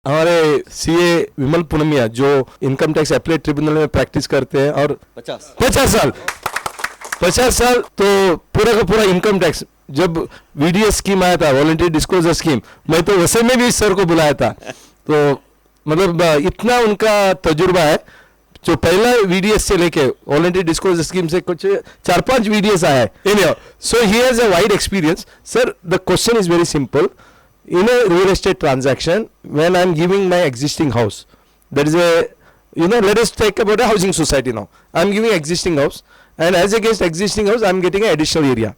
हमारे सीए विमल पुनमिया जो income tax appellate tribunal में प्रैक्टिस करते हैं और 50 साल तो पूरा का पूरा इनकम टैक्स, जब वीडीएस स्कीम आया था, वॉलंटरी डिस्क्लोजर स्कीम, मैं तो वैसे में भी सर को बुलाया था। तो मतलब इतना उनका तजुर्बा है। जो पहला वीडीएस से लेके वॉलंटरी डिस्क्लोजर स्कीम से कुछ 4-5 वीडीएस आया है। So he has a wide experience. Sir, the question is very simple. In a real estate transaction, when I'm giving my existing house, there is a, let us take about a housing society now. I'm giving existing house, and as against existing house, I'm getting an additional area.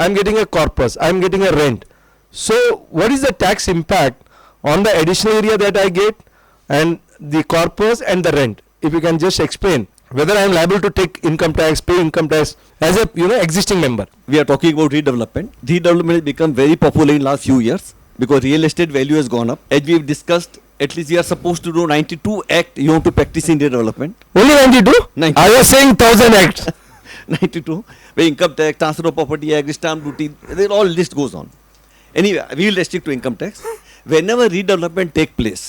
I'm getting a corpus. I'm getting a rent. So, what is the tax impact on the additional area that I get, and the corpus and the rent? If you can just explain whether I am liable to take income tax, pay income tax as a existing member. We are talking about redevelopment. Redevelopment has become very popular in last few years, because real estate value has gone up. As we have discussed, at least you are supposed to do 92 act you want to practice in redevelopment. Only 92? 92. I was saying 1000 acts. 92. Where income tax, transfer of property act, stamp duty, all list goes on. Anyway, we will restrict to income tax. Whenever redevelopment take place,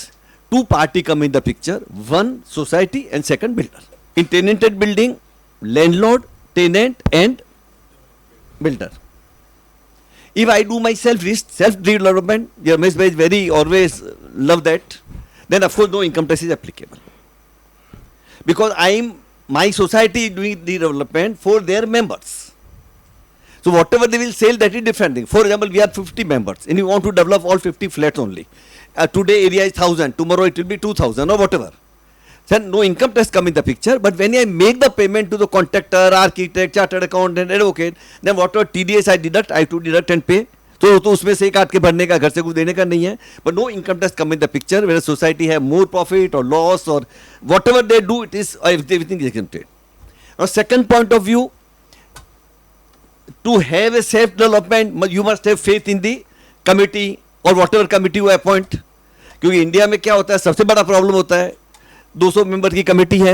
two party come in the picture. One, society, and second, builder. In tenanted building, landlord, tenant, and builder. If I do my self-development, your Ramesh bhai is very always love that, then of course no income tax is applicable. Because my society is doing the development for their members. So whatever they will sell, that is different thing. For example, we are 50 members and you want to develop all 50 flats only. Today area is 1000, tomorrow it will be 2000 or whatever. Then no income tax come in the picture, but when I make the payment to the contractor, architect, chartered accountant, advocate, then whatever TDS I deduct, I have to deduct and pay. तो उसमें से काट के भरने का, घर से कुछ देने का नहीं है. But no income tax come in the picture, whether society have more profit or loss or whatever they do, it is everything is exempted. Now second point of view, to have a self development, you must have faith in the committee or whatever committee you appoint. क्योंकि India में क्या होता है, सबसे बड़ा problem होता है, 200 member की कमेटी है.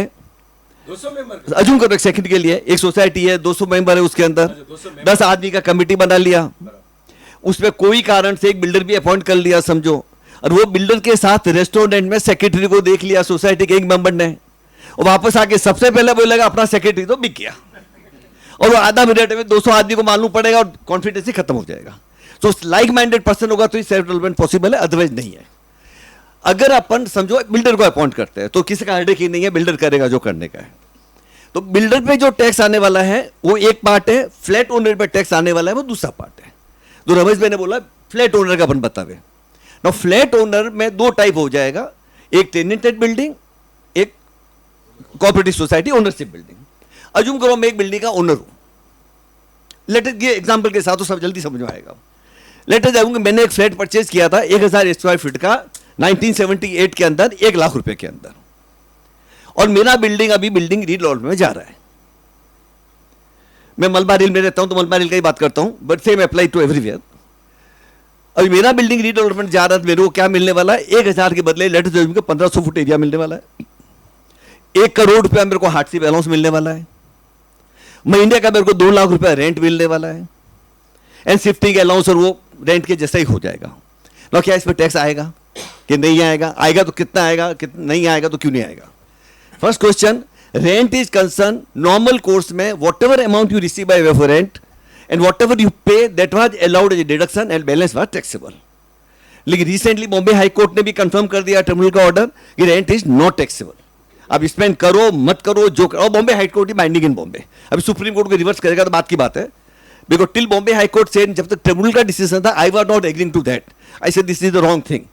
200 मेंबर अजूम करो एक सेकंड के लिए, एक सोसाइटी है, 200 मेंबर है, उसके अंदर 10 आदमी का कमेटी बना लिया. उसमें कोई कारण से एक बिल्डर भी अपॉइंट कर लिया समझो, और वो बिल्डर के साथ रेस्टोरेंट में सेक्रेटरी को देख लिया सोसाइटी के एक मेंबर ने, और वापस आके सबसे पहले बोलेगा अपना सेक्रेटरी तो बिक गया, और वो आधा मिनट में 200 आदमी को मालूम पड़ेगा और कॉन्फिडेंस ही खत्म हो जाएगा. तो लाइक माइंडेड पर्सन होगा तो ही सेल्फ डेवलपमेंट पॉसिबल है, अदरवाइज नहीं है. अगर अपन समझो बिल्डर को अपॉइंट करते हैं तो किसी का हेडेक ही नहीं है, बिल्डर करेगा जो करने का है. तो बिल्डर पे जो टैक्स आने वाला है वो एक पार्ट है, फ्लैट ओनर पे टैक्स आने वाला है वो दूसरा पार्ट है. तो रमेश भाई ने बोला फ्लैट ओनर का अपन बतावे. ना फ्लैट ओनर में दो टाइप हो जाएगा, एक टेनेंटेड बिल्डिंग, एक cooperative society ownership building. Assume करो मैं एक बिल्डिंग का ओनर हूं, लेटेस्ट ये एग्जाम्पल के साथ तो सब जल्दी समझ में आएगा. लेटेस्ट जाऊंगा, मैंने एक फ्लैट परचेज किया था 1000 स्क्वायर फीट का 1978 के अंदर 1 लाख रुपए के अंदर, और मेरा बिल्डिंग अभी बिल्डिंग रीडेवलपमेंट में जा रहा है. मैं मलबार हिल में रहता हूं तो मलबार हिल का ही बात करता हूं, but same apply to everywhere. अभी मेरा बिल्डिंग रीडेवलपमेंट जा रहा है, मेरे को क्या मिलने वाला है, 1000 के बदले लेटेस्ट जाऊंगा 1500 फुट एरिया मिलने वाला है. 1 करोड़ रुपया मेरे को हार्डशिप अलाउंस मिलने वाला है. महीने का मेरे को 2 लाख रुपया रेंट मिलने वाला है, एंड शिफ्टिंग अलाउंस और वो रेंट के जैसा ही हो जाएगा. ना क्या इस पर टैक्स आएगा कि नहीं आएगा? आएगा तो कितना आएगा, नहीं आएगा तो क्यों नहीं आएगा? First question, rent is concern normal course में whatever amount you receive by way of rent and whatever you pay that was allowed as a deduction and balance was taxable. लेकिन recently Bombay high court ने भी confirm कर दिया tribunal का order कि rent is not taxable. अब spend करो मत करो जो करो, और बॉम्बे हाई कोर्ट ही बाइंडिंग इन बॉम्बे. अभी सुप्रीम कोर्ट को रिवर्स करेगा तो बात की बात है, because till Bombay high court से जब तक ट्रिब्यूनल का डिसीजन था I was not agreeing to that. I said this is the wrong thing,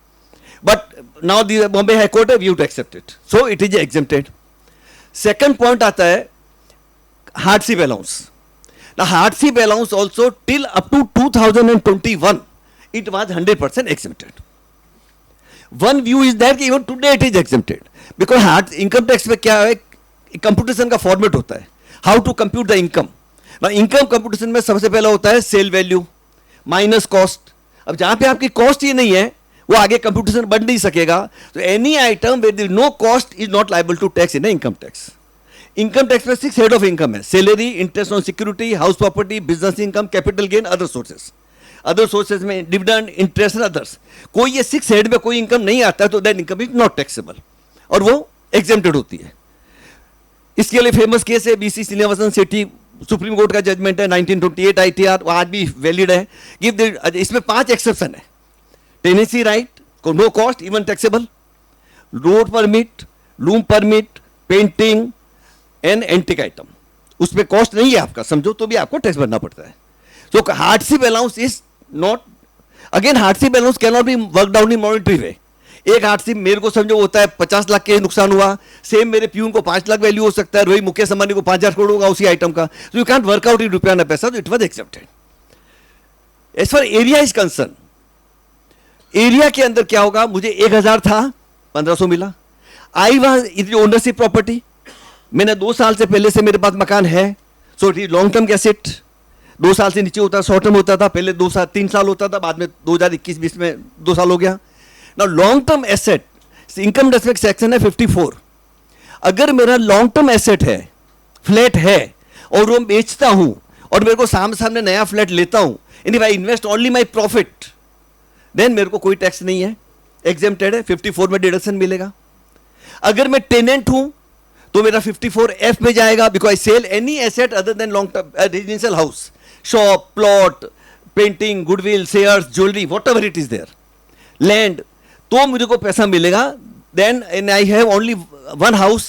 but now the Bombay High Court have to accept it, so it is exempted. Second point आता है hardship allowance. Now hardship allowance also till up to 2021 it was 100% exempted. One view is that even today it is exempted because hard income tax में क्या है, computation का format होता है, how to compute the income. Now income computation में सबसे पहला होता है sale value minus cost. अब जहाँ पे आपकी cost ही नहीं है वो आगे कंप्यूटेशन बन नहीं सकेगा. तो any item with no cost is not liable to tax in income tax. Income tax में 6 हेड ऑफ इनकम है, salary, interest on security, house property, business income, capital gain, other sources. Other sources में dividend, interest, others, कोई ये 6 head में कोई income नहीं आता तो that income is not taxable और वो एग्जेम्प्टेड होती है। इसके लिए फेमस केस है बीसी श्रीनिवासन सेठी, सुप्रीम कोर्ट का जजमेंट है 1928 ITR, वो आज भी वैलिड है कि इसमें 5 एक्सेप्शन है। टेनेंसी राइट को no cost even taxable, road permit, loom permit, painting and antique item, उसमें कॉस्ट नहीं है आपका समझो तो भी आपको टैक्स भरना पड़ता है। So hardship allowance is not, again hardship allowance can not be worked out in monetary way. एक हार्डशिप मेरे को समझो होता है 50 लाख के नुकसान हुआ, सेम मेरे प्यून को 5 लाख वैल्यू हो सकता है, वही मुकेश अंबानी को 5000 करोड़ होगा उसी आइटम का। So you can't work out in रुपया ना पैसा, तो it was accepted. As far area is concerned, area के अंदर क्या होगा, मुझे 1000 था 1500 मिला, I was it ownership property, मैंने 2 साल से पहले से मेरे पास मकान है, so it is long term asset. 2 साल से नीचे होता शॉर्ट टर्म होता था, पहले 2 साल 3 साल होता था, बाद में 2021-20 में 2 साल हो गया। Now long term asset income tax में सेक्शन है 54। अगर मेरा लॉन्ग टर्म एसेट है, फ्लैट है और वो बेचता हूं और मेरे को सामने नया फ्लैट लेता हूं, and if I invest only my profit, then मेरे को कोई टैक्स नहीं है, एग्जेम्प्टेड है, 54 में डिडक्शन मिलेगा। अगर मैं टेनेंट हूं तो मेरा 54F में जाएगा, because I sell any asset other than long term residential house, shop, plot, painting, goodwill, shares, jewellery, whatever it is there, land, तो मुझे को पैसा मिलेगा। Then and I have only 1 house,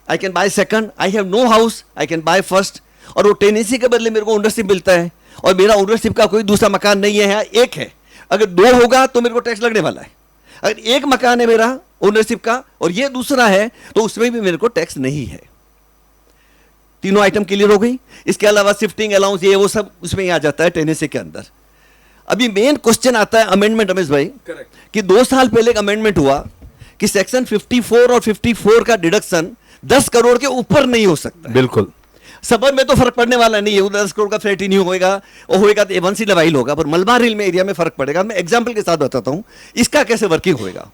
I can buy second, I have no house, I can buy first, और वो tenancy के बदले मेरे को ओनरशिप मिलता है, और मेरा ओनरशिप का कोई दूसरा मकान नहीं है, यहाँ एक है। अगर 2 होगा तो मेरे को टैक्स लगने वाला है, अगर एक मकान है मेरा ओनरशिप का और ये दूसरा है तो उसमें भी मेरे को टैक्स नहीं है। तीनों आइटम क्लियर हो गई। इसके अलावा शिफ्टिंग अलाउंस ये वो सब उसमें ही आ जाता है टेनेंसी के अंदर। अभी मेन क्वेश्चन आता है अमेंडमेंट, रमेश भाई, कि 2 साल पहले एक अमेंडमेंट हुआ कि सेक्शन 54 और 54 का डिडक्शन 10 करोड़ के ऊपर नहीं हो सकता। बिल्कुल, सबब में तो फर्क पड़ने वाला नहीं है, 10 करोड़ का फ्लैट ही नहीं होगा, और होएगा तो एवंसी लवाइल होगा, पर मलबार हिल में एरिया में फर्क पड़ेगा। मैं एग्जांपल के साथ बताता हूं इसका कैसे वर्किंग होएगा।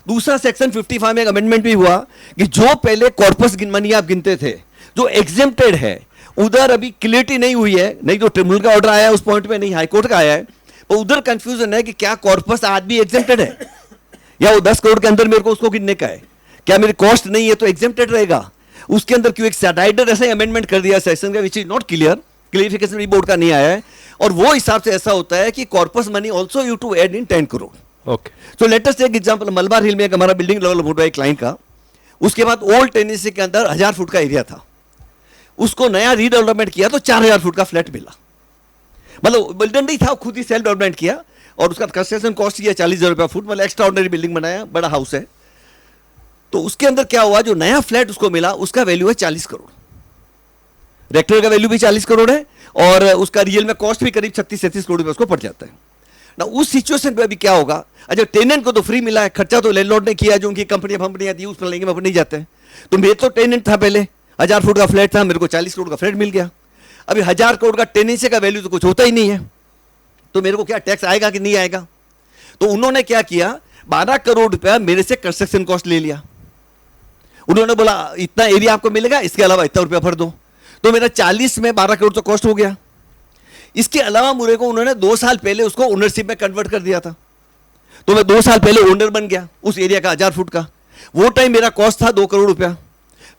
दूसरा सेक्शन 55 में एक अमेंडमेंट भी हुआ कि जो पहले कॉर्पस मनी आप गिनते थे जो एग्जेम्प्टेड है, उधर अभी क्लियरिटी नहीं हुई है, नहीं तो ट्रिब्यूनल का ऑर्डर आया है उस पॉइंट में, नहीं हाईकोर्ट का आया है, तो उधर कंफ्यूजन है कि क्या कॉर्पस आज भी एग्जेम्प्टेड है या वो 10 करोड़ के अंदर मेरे को उसको गिनने का है, क्या मेरी कॉस्ट नहीं है तो एग्जेम्प्टेड रहेगा। उसके अंदर क्यों एक सैटाइडर ऐसा अमेंडमेंट कर दिया सेक्शन का, which is not clear, clarification भी बोर्ड का नहीं आया है, और वो हिसाब से ऐसा होता है कि corpus money also you to add in 10 crore. Okay, so let us take example, Malabar Hill में एक हमारा बिल्डिंग डेवलप हो रहा है क्लाइंट का, उसके बाद ओल्ड टेनेंसी के अंदर 1000 फुट का एरिया था, उसको नया रीडेवलपमेंट किया तो 4000 फुट का फ्लैट मिला, मतलब बिल्डर नहीं था, खुद ही सेल्फ डेवलपमेंट किया, और उसका कंस्ट्रक्शन कॉस्ट किया 40,000 रुपया फुट, मतलब एक्स्ट्रा ऑर्डिनरी बिल्डिंग बनाया, बड़ा हाउस है। तो उसके अंदर क्या हुआ, जो नया फ्लैट उसको मिला उसका वैल्यू है 40 करोड़, रेक्टर का वैल्यू भी 40 करोड़ है, और उसका रियल में कॉस्ट भी करीब 36-37 करोड़ रुपये उसको पड़ जाता है ना। उस सिचुएशन पे अभी क्या होगा, अच्छा टेनेंट को तो फ्री मिला है, खर्चा तो लैंडलॉर्ड ने किया, जो उनकी कंपनियां दी उस पर लेंगे वहां नहीं जाते हैं। तो मैं तो टेनेंट था पहले, 1000 फुट का फ्लैट था, मेरे को 40 करोड़ का फ्लैट मिल गया। अभी 1000 करोड़ का टेनेंसी का वैल्यू तो कुछ होता ही नहीं है, तो मेरे को क्या टैक्स आएगा कि नहीं आएगा। तो उन्होंने क्या किया, 12 करोड़ रुपया मेरे से कंस्ट्रक्शन कॉस्ट ले लिया। उन्होंने बोला इतना एरिया आपको मिलेगा, इसके अलावा इतना रुपया भर दो, तो मेरा 40 में 12 करोड़ तो कॉस्ट हो गया। इसके अलावा मुझे को उन्होंने 2 साल पहले उसको ओनरशिप में कन्वर्ट कर दिया था, तो मैं 2 साल पहले ओनर बन गया उस एरिया का 1000 फुट का। वो टाइम मेरा कॉस्ट था 2 करोड़ रुपया,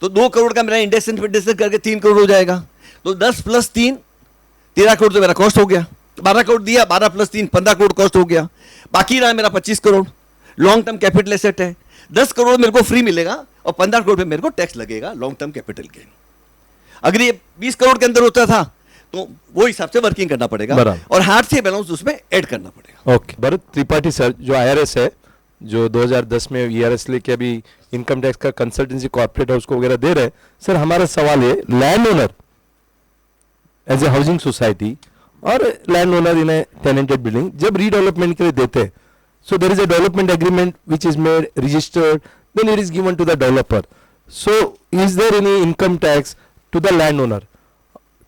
तो 2 करोड़ का मेरा इंडेक्सेशन करके 3 करोड़ हो जाएगा, तो 10 + 3 13 करोड़ तो मेरा कॉस्ट हो गया। 12 करोड़ दिया, 12 + 3 15 करोड़ कॉस्ट हो गया, बाकी रहा मेरा 25 crore long term capital asset है। 10 करोड़ मेरे को फ्री मिलेगा और 15 करोड़ पे मेरे को टैक्स लगेगा लॉन्ग टर्म कैपिटल गेन। अगर ये 20 करोड़ के अंदर होता था तो वो हिसाब से वर्किंग करना पड़ेगा, और हार्ड से बैलेंस उसमें ऐड करना पड़ेगा। ओके, भरत त्रिपाठी सर, जो IRS है, जो 2010 में ERS लेके अभी इनकम टैक्स का कंसल्टेंसी कॉर्पोरेट हाउस को वगैरह दे रहे हैं, सर हमारा सवाल है, land owner as a housing society और land owner in a tenanted building जब रीडेवलपमेंट के लिए देते हैं, so there is a development agreement which is made, registered, then it is given to the developer. So is there any income tax to the landowner,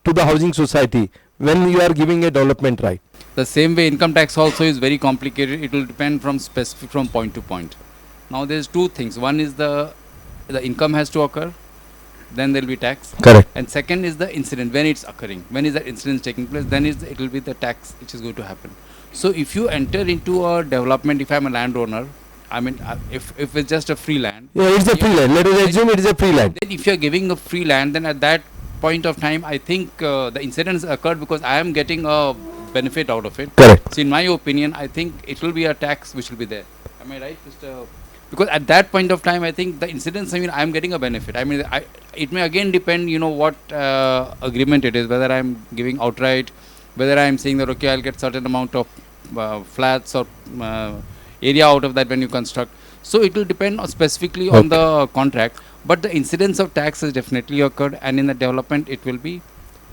to the housing society when you are giving a development right? The same way income tax also is very complicated. It will depend from specific, from point to point. Now there is 2 things. One is the income has to occur. then there will be tax. Correct. And second is the incident, when it's occurring. When is that incident taking place, then it will be the tax which is going to happen. So if you enter into a development, if I'm a landowner, I mean, if it's just a free land. Yeah, it's a free land. Let us assume it is a free land. Then if you're giving a free land, then at that point of time, I think the incidents occurred because I am getting a benefit out of it. Correct. So in my opinion, I think it will be a tax which will be there. Am I right, Mr.? Because at that point of time, I think the incidents, I mean, I am getting a benefit. I mean, it may again depend, you know, what agreement it is, whether I am giving outright, whether I am saying that, okay, I'll get certain amount of flats or area out of that when you construct. So it will depend specifically on the contract. But the incidence of tax has definitely occurred, and in the development, it will be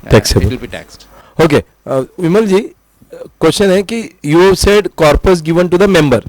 Taxable. It will be taxed. Okay. Vimal ji, question है कि you said corpus given to the member.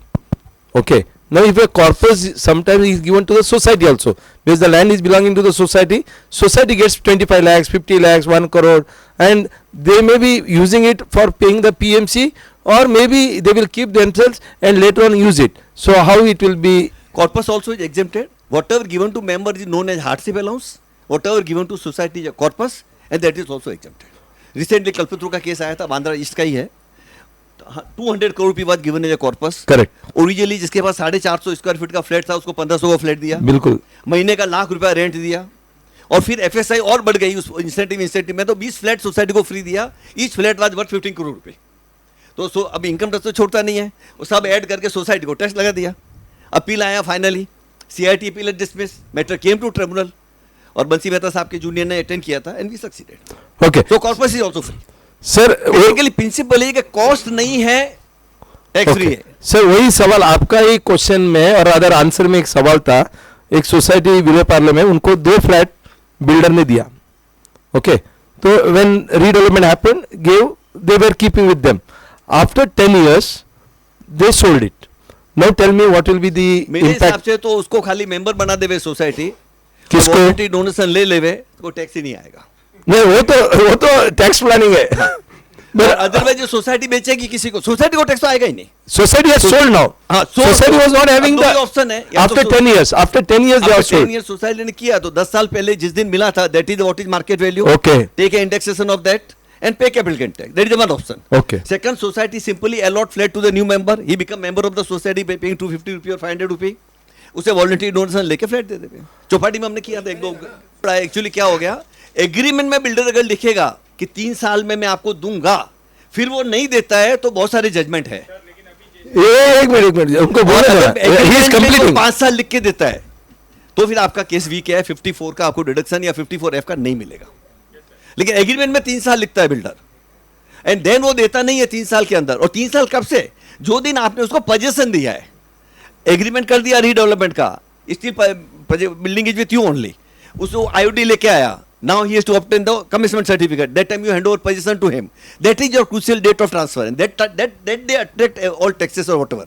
Okay. Now if a corpus sometimes is given to the society also, because the land is belonging to the society, society gets 25 lakhs, 50 lakhs, 1 crore, and they may be using it for paying the PMC, or maybe they will keep themselves and later on use it. So how it will be? Corpus also is exempted. Whatever given to member is known as hardship allowance. Whatever given to society is a corpus, and that is also exempted. Recently Kalpataru का case आया था, Bandra east का ही है. 200 करोड़ रुपये बाद given है corpus. Correct. Originally जिसके पास 450 square feet का फ्लैट था उसको 1500 का फ्लैट दिया. बिल्कुल. महीने का ₹1,00,000 रेंट दिया. और फिर एफएसआई और बढ़ गई उस इंसेंटिव में, तो 20 फ्लैट सोसाइटी को फ्री दिया. Each flat was worth 15 crore रुपए. तो अब इनकम टैक्स तो छोड़ता नहीं है, वो सब ऐड करके सोसाइटी को टैक्स लगा दिया. अपील आया finally, CIT appeal dismiss, matter came to tribunal, और बंसी मेहता साहब के जूनियर ने अटेंड किया था, एंड वी सक्सीडेड. ओके. तो corpus is also free. Sir basically principle है कि कॉस्ट नहीं है, टैक्स फ्री है. सर वही सवाल आपका एक क्वेश्चन में और अदर आंसर में एक सवाल था. एक सोसाइटी विले पार्ले में उनको 2 फ्लैट बिल्डर ने दिया. ओके. तो when redevelopment happened, give, they were keeping with them. After 10 years they sold it. Now tell me what will be the मेरे हिसाब इम्पैक्ट. से तो उसको खाली मेंबर बना देवे सोसाइटी, किसको? वॉलंटरी डोनेशन ले लेवे, तो टैक्स ही नहीं आएगा. नहीं, वो तो टैक्स प्लानिंग है. अदरवाइज जो सोसाइटी बेचेगी किसी को, सोसाइटी को टैक्स तो आएगा ही नहीं. Society has sold now. हाँ, society was not having the option है. After 10 years. After 10 years they are after 10 सोल्ड. years सोसाइटी ने किया, तो 10 साल पहले जिस दिन मिला था, that is what is market value. Okay. Take indexation of that and pay capital gain tax. That is one option. Okay. Second, society simply allot flat to the new member. He become member of the society by paying 250 रुपये और 500 रुपये. उसे voluntary donation लेके flat दे देते. चौपाटी में हमने किया था 1-2. एक्चुअली क्या हो गया, एग्रीमेंट में बिल्डर अगर लिखेगा कि 3 साल में मैं आपको दूंगा, फिर वो नहीं देता है, तो बहुत सारे जजमेंट है. एक मिनट उनको बोले ही इज कंप्लीटिंग. 5 साल लिख के देता है, तो फिर आपका केस वीक है. 54 का आपको डिडक्शन या 54F का नहीं मिलेगा. लेकिन एग्रीमेंट में 3 साल लिखता है बिल्डर, एंड देन वो देता नहीं है 3 साल के अंदर. और 3 साल कब से? जो दिन आपने उसको पोजीशन दिया है. एग्रीमेंट कर दिया रीडेवलपमेंट का, still building is with you only. उसको आईओडी लेके आया. Now he has to obtain the commitment certificate. That time you hand over position to him. That is your crucial date of transfer, and that they attract all taxes और whatever.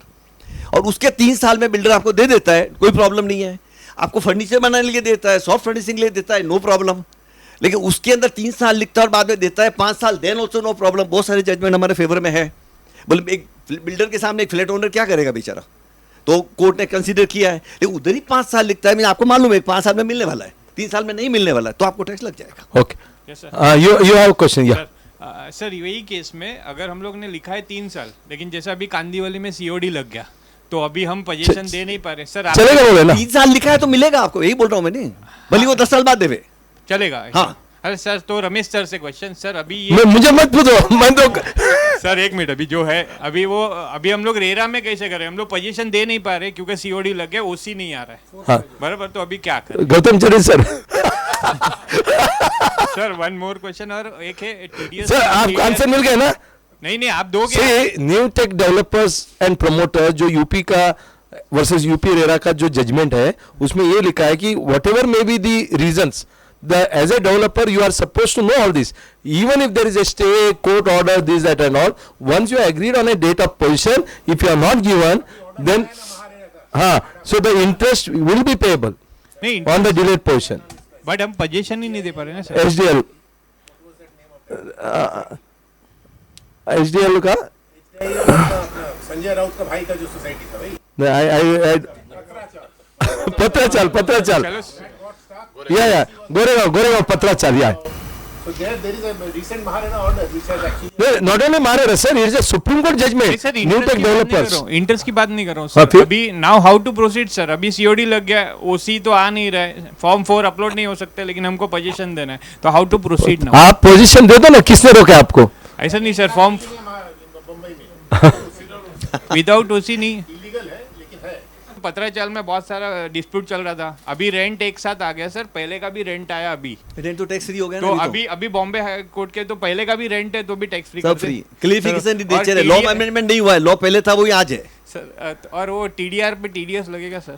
और उसके 3 साल में builder आपको दे देता है, कोई problem नहीं है. आपको फर्नीचर बनाने के लिए देता है, सॉफ्ट फर्निशिंग ले देता है, नो प्रॉब्लम. लेकिन उसके अंदर 3 साल लिखता है और बाद में देता है 5 साल, देन ऑल्सो नो प्रॉब्लम. बहुत सारे जजमेंट हमारे फेवर में है. बोले एक बिल्डर के सामने एक फ्लैट ओनर क्या करेगा बेचारा, तो कोर्ट ने कंसीडर किया है. लेकिन उधर ही 5 साल लिखता है. आपको मालूम है 5 साल में मिलने वाला है, 3 साल में नहीं मिलने वाला है, तो आपको टैक्स लग जाएगा. ओके. You have question. या सर यही केस में अगर हम लोग ने लिखा है 3 साल, लेकिन जैसा अभी कांदीवली में सीओडी लग गया, तो अभी हम पोजीशन दे नहीं पा रहे. सर चलेगा वो ना. 3 साल लिखा है तो मिलेगा आपको, यही बोल रहा हूँ मैंने. भले वो 10 साल बाद देवे, चलेगा. हाँ. अरे सर, तो रमेश सर से क्वेश्चन. सर अभी ये मुझे मत पूछो, मैं तो सर 1 मिनट, अभी जो है अभी हम लोग रेरा में कैसे करें? हम लोग पोजीशन दे नहीं पा रहे क्योंकि सीओडी लग गया, ओसी नहीं आ रहा है. हाँ. बराबर. तो अभी क्या करें? गौतम चरण सर. सर 1 मोर क्वेश्चन, और एक है टीडीएस. सर आपको आंसर मिल गया ना? नहीं आप दोगे. New tech developers and promoter जो यूपी का वर्सेस यूपी रेरा का जो जजमेंट है, उसमें ये लिखा है कि what ever may be the reasons, as a developer you are supposed to know all this, even if there is a stay, court order, this, that and all. Once you agreed on a date of position, if you are not given, then so the interest will be payable on the delayed position. But हम position ही नहीं दे पा रहे ना sir. SDL का संजय राउत का भाई का जो सोसाइटी था भाई, पत्राचाल चलो या गोरेगाव पत्राचार या So there is a recent Maharana order which has actually. Not only Maharashtra sir, it is a supreme court नहीं judgment sir, new tech developers. Interest की बात नहीं कर रहा हूँ हाँ, सर। फिर? अभी now how to proceed sir, अभी सीओडी लग गया, ओसी तो आ नहीं रहा है, फॉर्म 4 अपलोड नहीं हो सकते, लेकिन हमको पोजीशन देना है, तो हाउ टू प्रोसीड नाउ? आप पोजीशन दे दो ना, किसने रोका आपको? ऐसा नहीं सर, फॉर्म बम्बई में विदाउट ओसी नहीं। इलीगल है लेकिन है। पत्राचाल में बहुत सारा डिस्प्यूट चल रहा था, अभी रेंट एक साथ आ गया सर, पहले का भी रेंट आया अभी, रेंट तो टैक्स फ्री हो गया तो ना अभी बॉम्बे हाई कोर्ट के तो पहले का भी रेंट है तो भी टैक्स फ्री सब फ्री। क्लियरिफिकेशन नेचर है, लॉ अमेंडमेंट नहीं हुआ है, लॉ पहले था वही आज है। सर और वो टीडीआर पे टीडीएस लगेगा सर?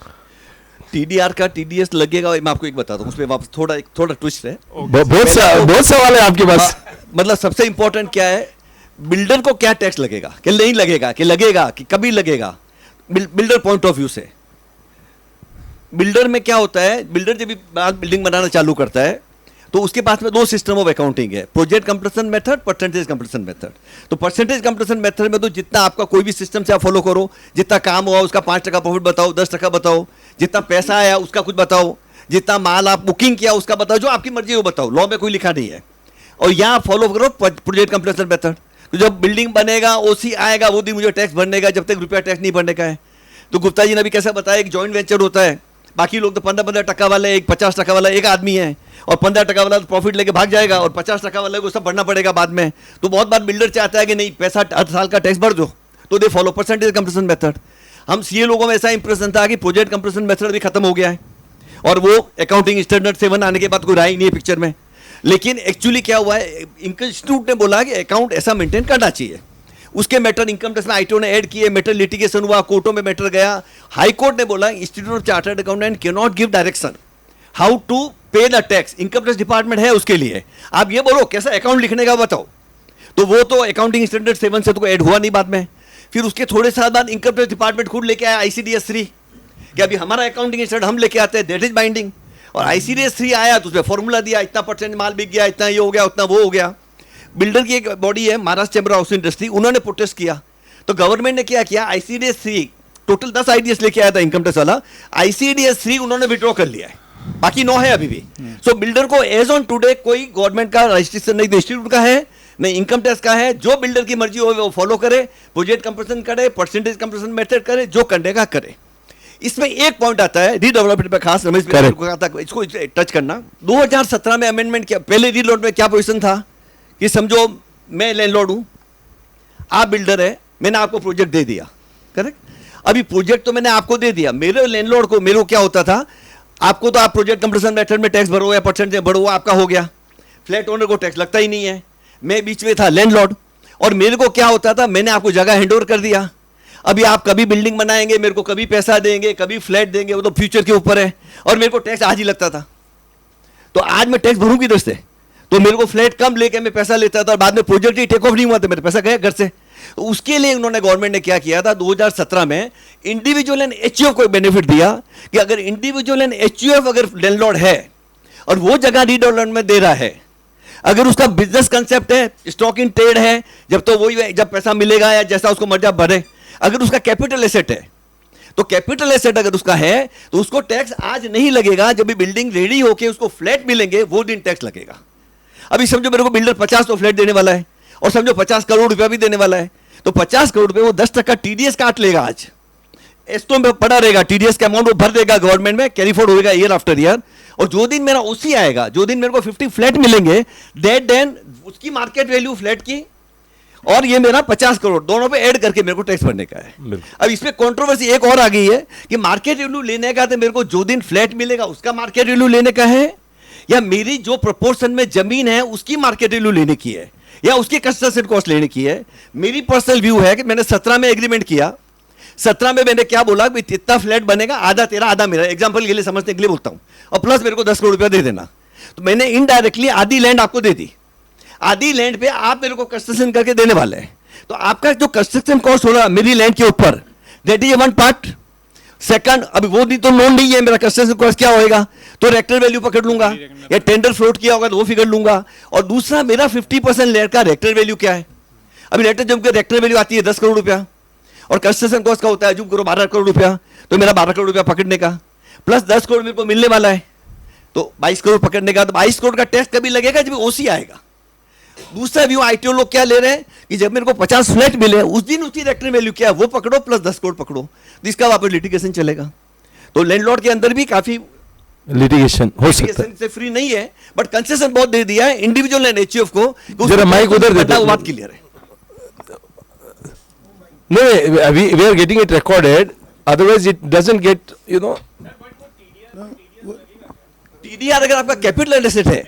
टीडीआर का टीडीएस लगेगा, मैं आपको एक बताता हूँ, उसमें वापस थोड़ा ट्विस्ट है। बहुत सवाल है आपके पास। मतलब सबसे इंपॉर्टेंट क्या है, बिल्डर को क्या टैक्स लगेगा, कि नहीं लगेगा, कि लगेगा, कि कभी लगेगा, बिल्डर पॉइंट ऑफ व्यू से। बिल्डर में क्या होता है, बिल्डर जब भी बिल्डिंग बनाना चालू करता है तो उसके पास में 2 सिस्टम ऑफ अकाउंटिंग है, project completion method, percentage completion method. तो परसेंटेज कंप्लीशन मेथड में तो जितना आपका कोई भी सिस्टम से आप फॉलो करो, जितना काम हुआ उसका 5% प्रॉफिट बताओ, 10% बताओ, जितना पैसा आया उसका कुछ बताओ, जितना माल आप बुकिंग किया उसका बताओ, जो आपकी मर्जी है वो बताओ, लॉ में कोई लिखा नहीं है। और यहाँ फॉलो करो प्रोजेक्ट कंप्लीशन मेथड। तो जब बिल्डिंग बनेगा, ओसी आएगा, वो दिन मुझे टैक्स भरने का, जब तक रुपया टैक्स नहीं भरने का है। तो गुप्ता जी ने अभी कैसा बताया, एक जॉइंट वेंचर होता है, बाकी लोग तो 15% वाले, एक 50% वाला एक आदमी है, और 15% वाला तो प्रॉफिट लेके भाग जाएगा, और 50% वाले को सब भरना पड़ेगा बाद में। तो बहुत बार बिल्डर चाहता है कि नहीं, पैसा हर साल का टैक्स भर दो, तो they follow percentage completion method. हम सीए लोगों में ऐसा इंप्रेशन था कि प्रोजेक्ट कंप्लीशन मेथड भी खत्म हो गया है, और वो अकाउंटिंग स्टैंडर्ड 7 आने के बाद कोई राय नहीं है पिक्चर में। लेकिन एक्चुअली क्या हुआ है, इनकम इंस्टीट्यूट ने बोला कि अकाउंट ऐसा मेंटेन करना चाहिए। उसके मैटर इनकम टैक्स में आईटीओ ने ऐड किए, मैटर लिटिगेशन हुआ, कोर्टों में मैटर गया, हाई कोर्ट ने बोला institute of chartered accountant can not give direction how to pay the tax, income tax department है उसके लिए। आप ये बोलो कैसा अकाउंट लिखने का बताओ, तो वो तो अकाउंटिंग स्टैंडर्ड 7 से तो ऐड हुआ नहीं बाद में। फिर उसके थोड़े साल बाद इनकम टैक्स डिपार्टमेंट खुद लेके आया ICDS 3 कि अभी हमारा अकाउंटिंग स्टैंडर्ड हम लेके आते हैं, दैट इज बाइंडिंग। और ICDS 3 आया तो उसमें फॉर्मूला दिया, इतना % माल बिक गया, इतना ये हो गया, उतना वो हो गया। बिल्डर की एक बॉडी है महाराष्ट्र चैम्बर ऑफ इंडस्ट्री, उन्होंने प्रोटेस्ट किया, तो गवर्नमेंट ने क्या किया, ICDS 3 टोटल 10 IDS लेके आया था इनकम टैक्स वाला, ICDS 3 उन्होंने विड्रॉ कर लिया है, बाकी 9 है अभी भी। सो बिल्डर को एज ऑन टुडे कोई गवर्नमेंट का रजिस्ट्रेशन नहीं, इंस्टीट्यूट का है नहीं, इनकम टैक्स का है। जो बिल्डर की मर्जी हो वो फॉलो करे, प्रोजेक्ट कंप्लीशन करे, परसेंटेज कंप्लीशन मेथड करे, जो करने का करे। इसमें एक पॉइंट आता है रीडेवलपमेंट पे, खास रमेश भाई को कहा था इसको टच करना। 2017 में अमेंडमेंट किया, पहले रीडेवलपमेंट में क्या पोजीशन था कि समझो मैं लैंडलॉर्ड हूं, आप बिल्डर है, मैंने आपको प्रोजेक्ट दे दिया, करेक्ट। अभी प्रोजेक्ट तो मैंने आपको दे दिया, मेरे लैंडलॉर्ड को, मेरे को क्या होता था, आपको तो आप प्रोजेक्ट कंप्लीशन मेथड में टैक्स भरो या परसेंटेज भरो, वो आपका हो गया, फ्लैट ओनर को टैक्स लगता ही नहीं है। मैं बीच में था लैंडलॉर्ड, और मेरे को क्या होता था, मैंने आपको जगह हैंडओवर कर दिया, अभी आप कभी बिल्डिंग बनाएंगे, मेरे को कभी पैसा देंगे, कभी फ्लैट देंगे, वो तो फ्यूचर के ऊपर है, और मेरे को टैक्स आज ही लगता था। तो आज मैं टैक्स भरूं किधर से, तो मेरे को फ्लैट कम लेके मैं पैसा लेता था, और बाद में प्रोजेक्ट ही टेक ऑफ नहीं हुआ तो मेरा पैसा गया घर से। तो उसके लिए उन्होंने, गवर्नमेंट ने क्या किया था, 2017 में इंडिविजुअल एंड HUF को बेनिफिट दिया कि अगर इंडिविजुअल एंड HUF अगर लैंडलॉर्ड है और वो जगह रीडेवलपमेंट में दे रहा है, अगर उसका बिजनेस कंसेप्ट है, स्टॉक इन ट्रेड है, जब तो वही जब पैसा मिलेगा या जैसा उसको मर्जी भरे, अगर उसका कैपिटल एसेट है, तो कैपिटल एसेट अगर उसका है तो उसको टैक्स आज नहीं लगेगा, जब भी बिल्डिंग रेडी होके उसको फ्लैट मिलेंगे वो दिन टैक्स लगेगा। अभी समझो मेरे को बिल्डर 50 तो फ्लैट देने वाला है, और समझो 50 करोड़ रुपया भी देने वाला है, तो 50 करोड़ रुपए वो 10% TDS काट लेगा। आज एस्टोम में पड़ा रहेगा, TDS का अमाउंट वो भर देगा गवर्नमेंट में, कैरी फॉरवर्ड होगा ईयर आफ्टर ईयर। और जो दिन मेरा OC आएगा, जो दिन मेरे को 50 फ्लैट मिलेंगे, दैट देन उसकी मार्केट वैल्यू फ्लैट की और ये मेरा 50 करोड़ दोनों पे ऐड करके मेरे को टैक्स भरने का है। अब इसमें कंट्रोवर्सी एक और आ गई है कि मार्केट वैल्यू लेने का तो मेरे को जो दिन फ्लैट मिलेगा उसका मार्केट वैल्यू लेने का है, या मेरी जो प्रोपोर्शन में जमीन है उसकी मार्केट वैल्यू लेने की है, या उसकी कंस्ट्रक्शन कॉस्ट लेने की है। मेरी पर्सनल व्यू है कि मैंने 17 में एग्रीमेंट किया, 17 में मैंने क्या बोला कि इतना फ्लैट बनेगा, आधा तेरा आधा मेरा, एग्जांपल के लिए समझने के लिए बोलता हूं, और प्लस मेरे को 10 करोड़ रुपया दे देना। तो मैंने इनडायरेक्टली आधी लैंड आपको दे दी, आधी लैंड पे आप मेरे को कंस्ट्रक्शन करके देने वाले हैं, तो आपका जो कंस्ट्रक्शन कॉस्ट हो रहा मेरी लैंड के ऊपर, that is one part. Second, अभी वो नहीं तो लोन नहीं है, मेरा कंस्ट्रक्शन कॉस्ट क्या होएगा, तो रेक्टर वैल्यू पकड़ लूंगा, या टेंडर फ्लोट किया होगा तो वो फिगर लूंगा। और दूसरा मेरा 50% लैंड का रेक्टर वैल्यू क्या है। अभी लेटर जब रेक्टर वैल्यू आती है 10 करोड़ रुपया, और कंस्ट्रक्शन कॉस्ट का होता है जूम करो 12 करोड़ रुपया, तो मेरा 12 करोड़ रुपया पकड़ने का, प्लस 10 करोड़ मेरे को मिलने वाला है, तो 22 करोड़ पकड़ने का, तो 22 करोड़ का टैक्स कभी लगेगा जब ओसी आएगा। दूसरा व्यू आईटीओ लोग क्या ले रहे हैं कि जब मेरे को 50 फ्लैट मिले उस दिन उसकी रेक्टर वैल्यू क्या है वो पकड़ो प्लस 10 करोड़ पकड़ो, तो इसका वापस लिटिगेशन चलेगा। तो लैंडलॉर्ड के अंदर भी काफी लिटिगेशन हो सकता है। लिटिगेशन से फ्री नहीं है, बट कंसेशन बहुत दे दिया है इंडिविजुअल एंड एचयूएफ को। जरा माइक उधर दे दो। वो बात क्लियर है। No, we are getting it recorded. Otherwise, it doesn't get, you know. TDR अगर आपका कैपिटल एसेट है,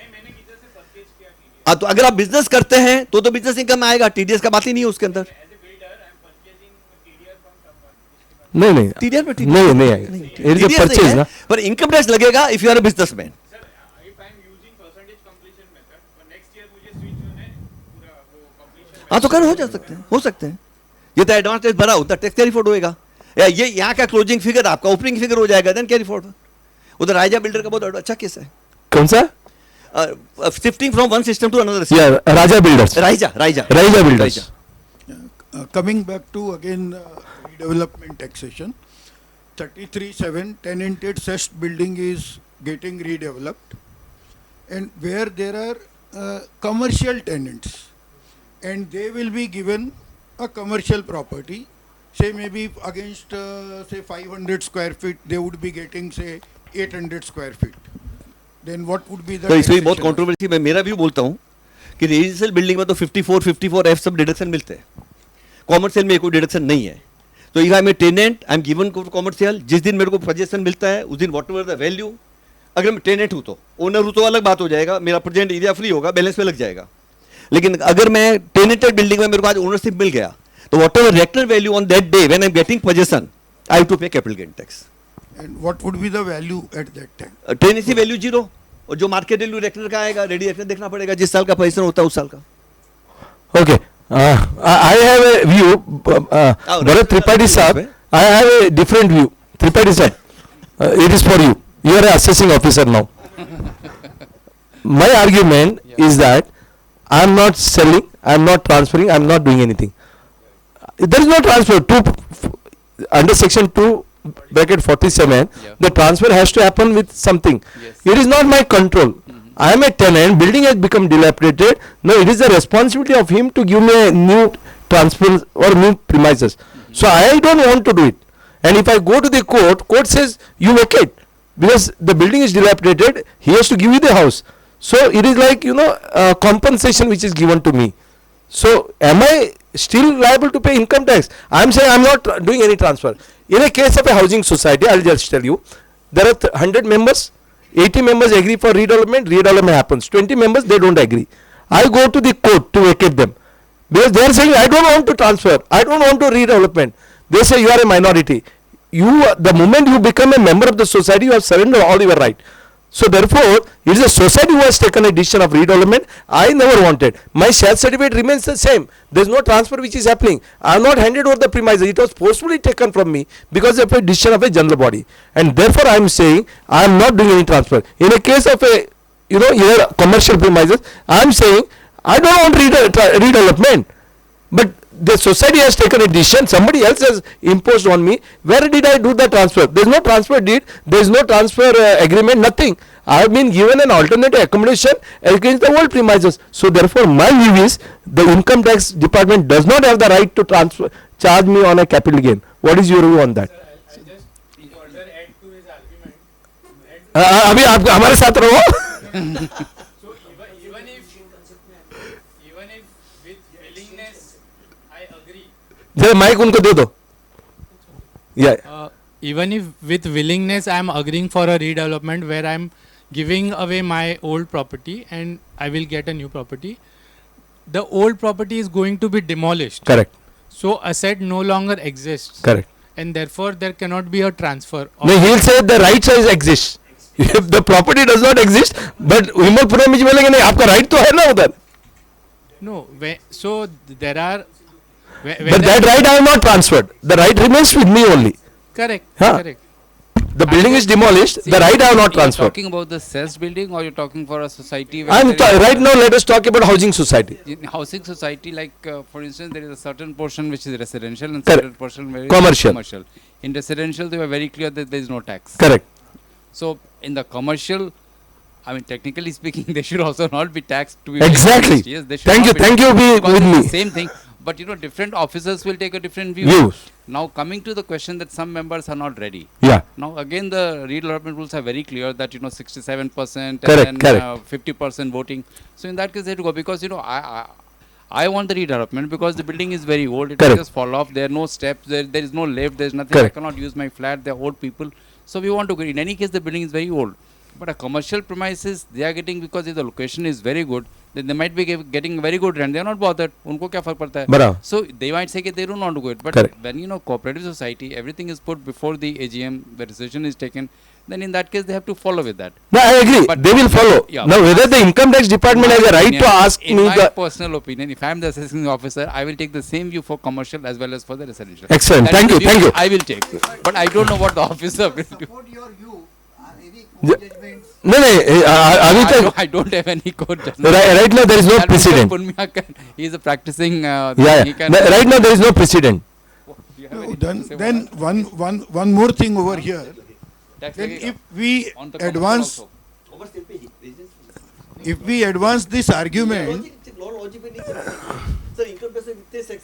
तो अगर आप बिजनेस करते हैं तो बिजनेस इनकम आएगा, टीडीएस का बात ही नहीं है उसके अंदर। नहीं टीडीआर पे नहीं आएगा। It is a purchase ना। पर इनकम टैक्स लगेगा if you are a businessman. हाँ तो कर हो जा सकते हैं, हो सकते हैं। ये तो एडवांस टैक्स भरा होता टैक्स कैरी फॉरवर्ड होएगा, या ये यहाँ का क्लोजिंग फिगर आपका ओपनिंग फिगर हो जाएगा, देन कैरी फॉरवर्ड। उधर राइजा बिल्डर का बहुत अच्छा केस है। कौन सा? Shifting from one system to another. या Raja builders. Raiza builders. Coming back to again redevelopment taxation, 33(7) tenanted cessed building is getting redeveloped, and where there are commercial tenants, and they will be given a commercial property, say maybe against say 500 square feet, they would be getting say 800 square feet. Then what would be the? तो इसमें बहुत taxation? Controversy, मैं मेरा view बोलता हूँ कि residential building में तो 54F सब डिडक्शन मिलते हैं, कॉमर्शियल में कोई डिडक्शन नहीं है। तो if I am a tenant, I am given commercial, जिस दिन मेरे को पोजेशन मिलता है उस दिन व्हाट एवर द वैल्यू, अगर मैं टेनेंट हूँ तो, ओनर हूँ तो अलग बात हो जाएगा, मेरा प्रेजेंट एरिया फ्री होगा, बैलेंस में लग जाएगा। लेकिन अगर मैं टेनेंटेड बिल्डिंग में मेरे को आज ओनरशिप मिल गया तो whatever reckoner value on that day when I am getting possession, I have to pay capital gain tax. And what would be the value at that time? Tenancy value 0, और जो market value rector का आएगा, ready rector देखना पड़ेगा, जिस साल का position होता है उस साल का। Okay. I have a view. Bharat Tripathi Saab, I have a different view. Tripathi Saab, it is for you. You are an assessing officer now. My argument is that I am not selling, I am not transferring, I am not doing anything. There is no transfer. Under section 2(47), the transfer has to happen with something. Yes. It is not my control. I am a tenant, building has become dilapidated. No, it is the responsibility of him to give me a new transfer or new premises. So I don't want to do it. And if I go to the court, court says you vacate because the building is dilapidated. He has to give you the house. So it is like, you know, compensation which is given to me. So am I still liable to pay income tax? I am saying I am not doing any transfer. In a case of a housing society, I will just tell you, there are 100 members. 80 members agree for redevelopment happens. 20 members, they don't agree. I go to the court to vacate them because they are saying I don't want to transfer, I don't want to redevelopment. They say you are a minority. The moment you become a member of the society, you have surrendered all your right. So therefore, it is the society who has taken a decision of redevelopment. I never wanted. My share certificate remains the same. There is no transfer which is happening. I have not handed over the premises. It was forcefully taken from me because of a decision of a general body. And therefore, I am saying I am not doing any transfer. In a case of a, you know, your commercial premises, I am saying I don't want redevelopment. But the society has taken a decision, somebody else has imposed on me. Where did I do the transfer? There is no transfer deed, there is no transfer agreement, nothing. I have been given an alternative accommodation against the old premises. So therefore my view is the income tax department does not have the right to charge me on a capital gain. What is your view on that? अभी आप हमारे साथ रहो. जरा mic उनको दे दो. Even if with willingness I am agreeing for a redevelopment where I am giving away my old property and I will get a new property, the old property is going to be demolished. Correct. So asset no longer exists. Correct. And therefore there cannot be a transfer. No, he will say the right size exists. If the property does not exist, but विमलपुरा में बोलेंगे नहीं आपका right तो है ना उधर. No, so there are. But that right I have not transferred. The right remains with me only. Correct. Huh. Correct. The building is demolished. See, The right I have not you're transferred. talking about the cess building, or you're talking for a society? Where I am there is- right now. Let us talk about housing society. in housing society, like for instance, there is a certain portion which is residential and Correct. certain portion where Commercial. commercial. In residential, they were very clear that there is no tax. Correct. So in the commercial, I mean, technically speaking, they should also not be taxed to be Exactly. taxed. Yes, they should Thank not you. be Thank you. taxed Be because with it's me. the same thing. But different officers will take a different view. Views. Now, coming to the question that some members are not ready. Yeah. Now, again, the redevelopment rules are very clear that 67% Correct, and correct. 50% voting. So in that case, they have to go because I want the redevelopment because the building is very old. It will Correct. just fall off. There are no steps. There is no lift. There is nothing. Correct. I cannot use my flat. They are old people. So we want to go. In any case, the building is very old. But a commercial premises, they are getting because if the location is very good, then they might be getting very good rent. They are not bothered. उनको क्या फर्क पड़ता है? बराबर. So they might say that they don't want to go it. But Correct. when cooperative society, everything is put before the AGM, the decision is taken. Then in that case, they have to follow with that. No, I agree. But- They will follow. Yeah, Now, but whether the income tax department has a right to ask in me my the personal opinion, if I am the assessing officer, I will take the same view for commercial as well as for the residential. Excellent. That Thank is you, the thank view you. I will take, but I don't know what the officer will do. Support your view. Any Yeah. judgments? नहीं अभी तक I don't have any court judgment. right now there is no And Mr. precedent. Punmia he is a practicing. Yeah, He yeah. can, Right now there is no precedent. You have No, anything to say then about one more thing over here. that? Tax Then लगेगा. if we On the commercial advance, also. if we advance this argument,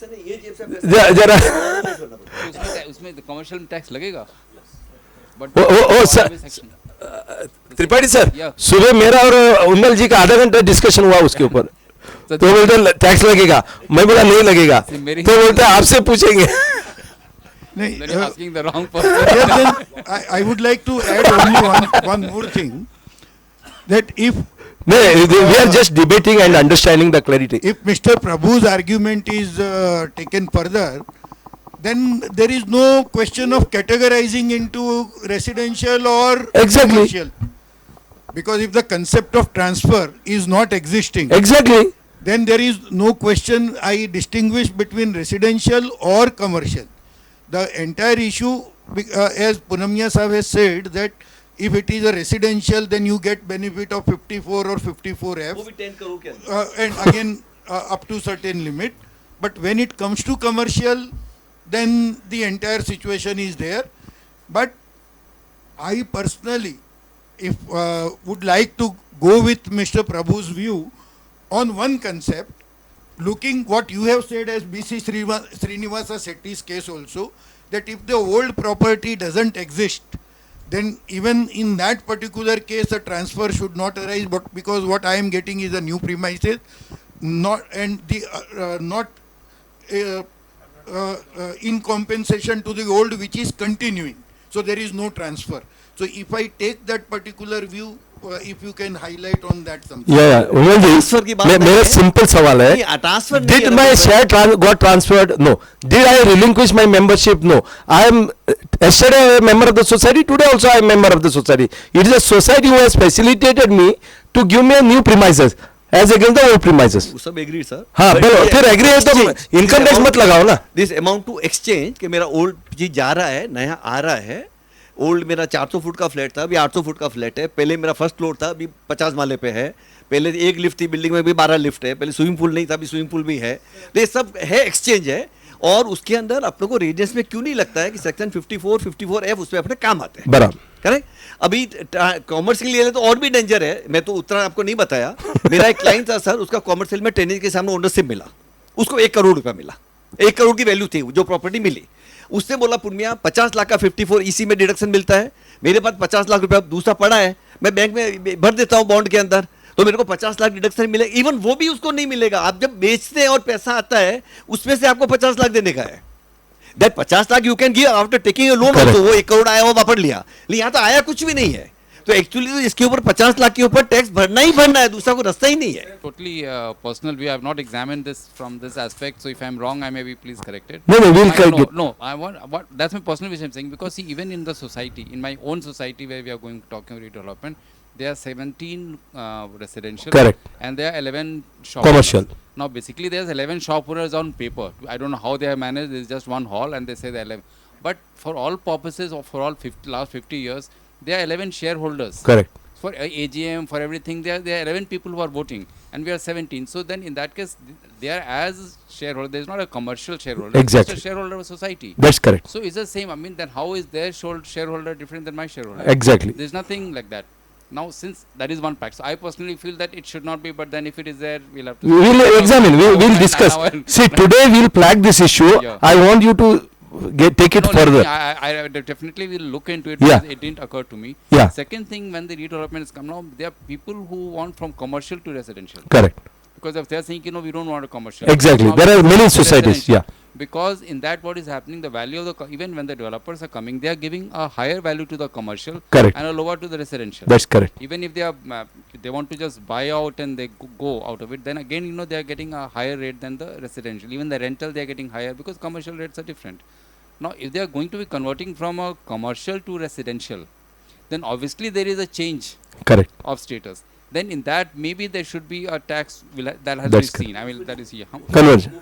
जरा तो उसमें commercial tax लगेगा. But वो sir भी section. Tripathi sir Yeah. सुबह मेरा और उन्मल जी का आधा घंटा डिस्कशन हुआ उसके ऊपर So तो बोलते टैक्स लगेगा मैं बोला नहीं लगेगा See, मेरी- तो बोलते आपसे पूछेंगे नहीं, then you're asking the wrong person. yes, then I would like to add only one more thing, that if we are just debating and understanding the clarity. if Mr. Prabhu's argument is taken further, then there is no question of categorizing into residential or Exactly. commercial. Because if the concept of transfer is not existing, Exactly. then there is no question I distinguish between residential or commercial. The entire issue, as Punamya Sahib has said, that if it is a residential, then you get benefit of 54 or 54F. And again up to certain limit. But when it comes to commercial, then the entire situation is there. But I personally, if would like to go with Mr. Prabhu's view on one concept, looking what you have said as BC Srinivasa Setty's case also, that if the old property doesn't exist, then even in that particular case a transfer should not arise, but because what I am getting is a new premises, not and the not in compensation to the old which is continuing, so there is no transfer. So if I take that particular view, if you can highlight on that something. उन्मल Transfer की जी बात नहीं मेरा है। Simple सवाल है नहीं, transfer नहीं did है, my मतलब- share got transferred? No. Did I relinquish my membership? No. I am yesterday a member of the society, today also I am member of the society. It is a society who has facilitated me to give me a new premises as against the old premises. वो सब agree sir हाँ बोलो फिर agree है तो income tax मत लगाओ ना. दिस अमाउंट टू एक्सचेंज कि मेरा ओल्ड चीज जा रहा है नया आ रहा है. ओल्ड मेरा 400 फुट का फ्लैट था, अभी 800 फुट का फ्लैट है. पहले मेरा फर्स्ट फ्लोर था, अभी 50 माले पे है. पहले एक लिफ्ट थी बिल्डिंग में, भी 12 लिफ्ट है. पहले स्विमिंग पूल नहीं था, अभी स्विमिंग पूल भी है. तो ये सब है, एक्सचेंज है. और उसके अंदर अपने को रेडियंस में क्यों नहीं लगता है कि सेक्शन 54F उसमें अपने काम आते हैं. बराबर. करेक्ट. अभी कॉमर्शियल लिए तो और भी डेंजर है. मैं तो उतना आपको नहीं बताया. मेरा एक क्लाइंट था सर, उसका कॉमर्शियल में टेनेज के सामने ओनरशिप मिला. उसको 1 करोड़ रुपया मिला. 1 करोड़ की वैल्यू थी जो प्रॉपर्टी मिली. उसने बोला पुण्या 50 लाख का 54 इसी में डिडक्शन मिलता है. मेरे पास 50 लाख रुपया दूसरा पड़ा है, मैं बैंक में भर देता हूँ बॉन्ड के अंदर, तो मेरे को 50 लाख डिडक्शन मिले. इवन वो भी उसको नहीं मिलेगा. आप जब बेचते हैं और पैसा आता है उसमें से आपको 50 लाख देने का है. That 50 lakh you can give after taking a loan. तो वो 1 करोड़ आया वो वापस लिया. लेकिन यहाँ तो आया कुछ भी नहीं है. तो एक्चुअली तो इसके ऊपर 50 लाख के ऊपर टैक्स भरना ही भरना है, दूसरा कोई रास्ता ही नहीं है. Totally personal view. I have not examined this from this aspect. So if I am wrong, I may be please corrected. No, we'll correct no, it. no. I want what that's my personal vision. I'm saying because see, even in the society, in my own society where we are going talking redevelopment, there are 17 residential. Correct. And there are 11 shop Commercial. owners. Now basically there's 11 shop owners on paper. I don't know how they have managed. There's just one hall and they say the 11. But for all purposes or for all last 50 years, there are 11 shareholders. Correct. For AGM, for everything, there are 11 people who are voting, and we are 17. So then, in that case, they are as shareholder. There is not a commercial shareholder. Exactly. It's a shareholder of a society. That's correct. So it's the same. I mean, then how is their shareholder different than my shareholder? Exactly. There's nothing like that. Now, since that is one fact, so I personally feel that it should not be. But then, if it is there, we'll have to. We will examine. We'll discuss. See, today we'll flag this issue. Yeah. I want you to take it No, further. I definitely will look into it Yeah. because it didn't occur to me. Yeah. Second thing, when the redevelopment is come now, there are people who want from commercial to residential. Correct. Because if they are saying, we don't want a commercial. Exactly. Now There we are want many a societies. residential. Yeah. Because in that, what is happening, the value of the even when the developers are coming, they are giving a higher value to the commercial Correct. and a lower to the residential. That's correct. Even if they are they want to just buy out and they go out of it, then again they are getting a higher rate than the residential. Even the rental they are getting higher because commercial rates are different. Now, if they are going to be converting from a commercial to residential, then obviously there is a change Correct. of status. Then in that, maybe there should be a tax that has That's been seen. I mean, that is here. Conversion.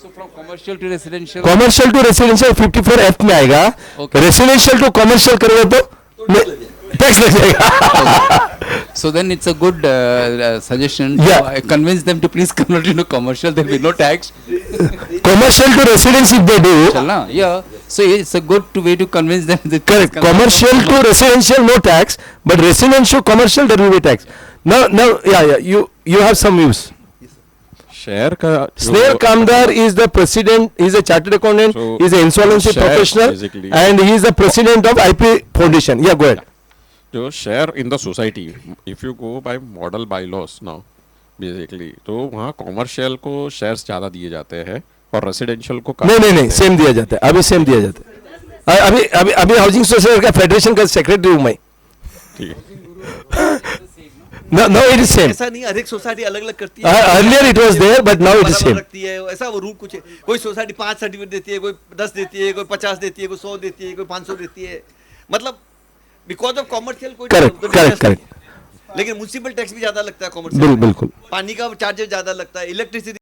So from commercial to residential. Commercial to residential 54F में आएगा. Okay. Residential to commercial करेगा तो tax लग जाएगा. So then it's a good suggestion. Yeah. To, convince them to please convert into commercial. There will be no tax. Commercial to residence if they do. Chalna? Yeah. So it's a good way to convince them. That Correct. Commercial to residential no tax, but residential commercial there will be tax. Now yeah. You have some views. Share का Snehal Kamdar is the president. He is a chartered accountant. So, He is an insolvency share professional, basically. and he is the president of IP Foundation. Yeah, go ahead. जो share in the society if you go by model by loss now basically तो वहाँ commercial को shares ज़्यादा दिए जाते हैं और residential को कम नहीं देते हैं। सेम दिया जाता है. अभी सेम दिया जाता है. अभी हाउसिंग सोसाइटी का फेडरेशन का सेक्रेटरी हूँ मैं. ठीक है. No, it is same. ऐसा नहीं, हर एक सोसाइटी अलग अलग करती है. Earlier it was there, but now it is बराबर same. रखती है, ऐसा वो रूल कुछ है. कोई सोसाइटी 5 सर्टिफिकेट देती है, कोई 10 देती है, कोई 50 देती है, कोई 100 देती है, कोई 500 देती है. मतलब बिकॉज ऑफ कॉमर्शियल कोई Correct. लेकिन म्युनिसिपल टैक्स भी ज्यादा लगता है कॉमर्शियल. बिल्कुल. पानी का चार्जेस ज्यादा लगता है, इलेक्ट्रिसिटी